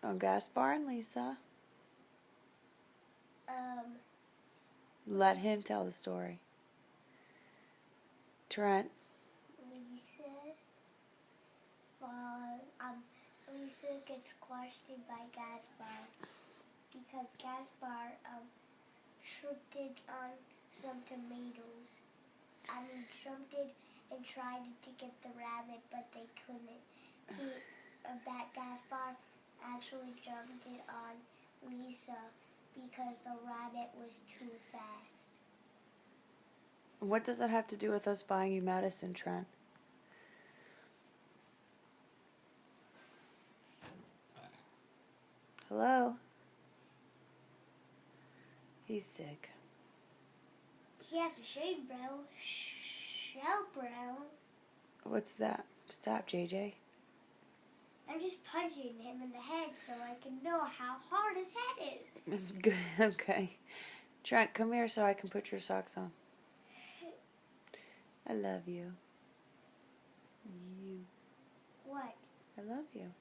Oh, Gaspar and Lisa. Let him tell the story. Trent. Lisa gets questioned by Gaspar because Gaspar shrimped it on some tomatoes. Shrimped it and tried to get the rabbit, but they couldn't. Gaspar actually jumped it on Lisa because the rabbit was too fast. What does that have to do with us buying you medicine, Trent? Hello? He's sick. He has a shade brow. Shell brown. What's that? Stop, JJ. I'm just punching him in the head so I can know how hard his head is. Good. Okay. Trent, come here so I can put your socks on. I love you. What? I love you.